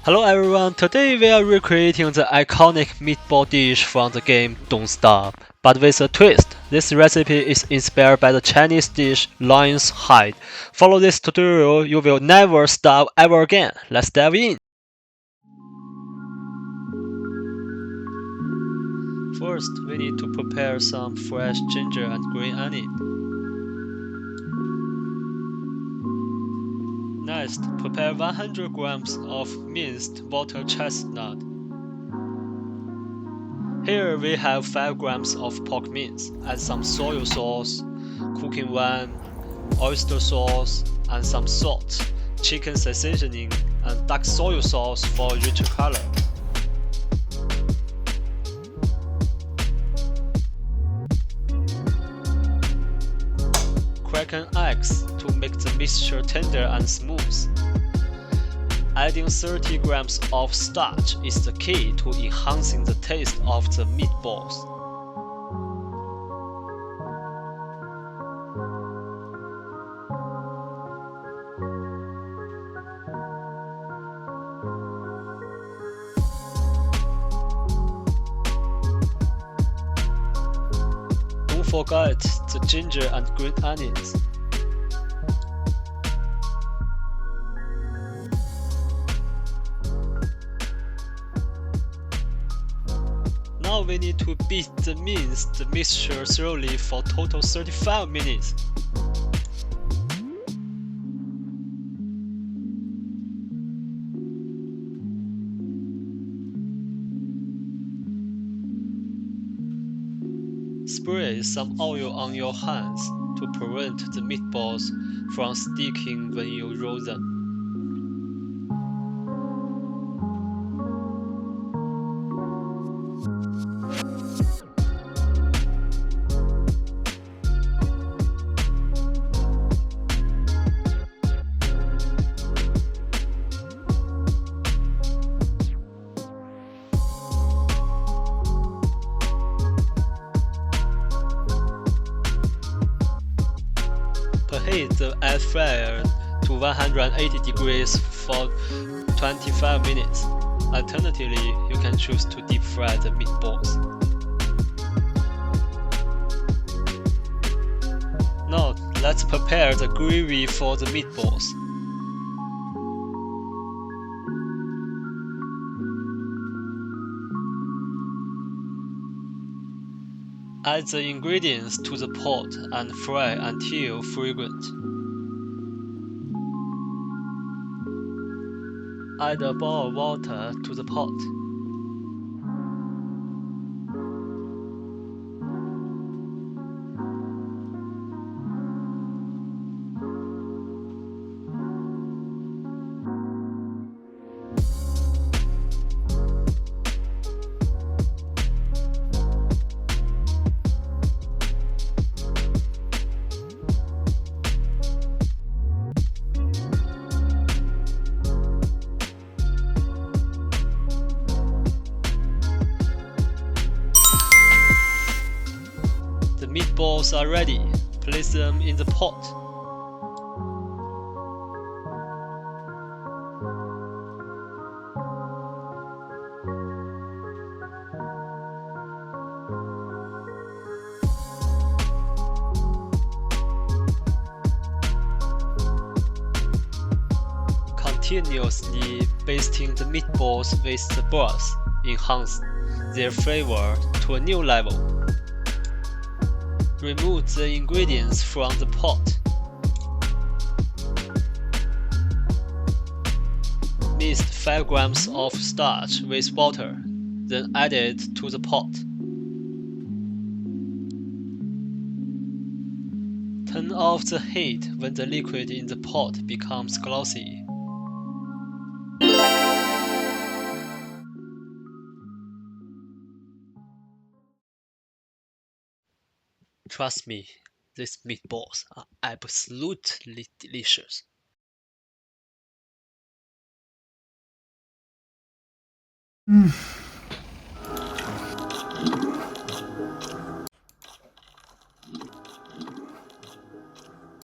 Hello everyone, today we are recreating the iconic meatball dish from the game Don't Starve, but with a twist. This recipe is inspired by the Chinese dish lion's hide. Follow this tutorial, you will never starve ever again. Let's dive in. First, we need to prepare some fresh ginger and green onion. Next, prepare 100 grams of minced water chestnut. Here we have 5 grams of pork mince. Add some soy sauce, cooking wine, oyster sauce, and some salt, chicken seasoning, and dark soy sauce for richer color. Crack eggs to make the mixture tender and smooth. Adding 30 grams of starch is the key to enhancing the taste of the meatballs. Don't forget the ginger and green onions. Now we need to beat the minced mixture slowly for total 35 minutes. Spray some oil on your hands to prevent the meatballs from sticking when you roll them. Preheat the air fryer to 180 degrees for 25 minutes. Alternatively, you can choose to deep fry the meatballs. Now, let's prepare the gravy for the meatballs. Add the ingredients to the pot and fry until fragrant. Add a bowl of water to the pot. The meatballs are ready. Place them in the pot. Continuously basting the meatballs with the broth enhance their flavor to a new level. Remove the ingredients from the pot. Mix 5 grams of starch with water, then add it to the pot. Turn off the heat when the liquid in the pot becomes glossy. Trust me, these meatballs are absolutely delicious.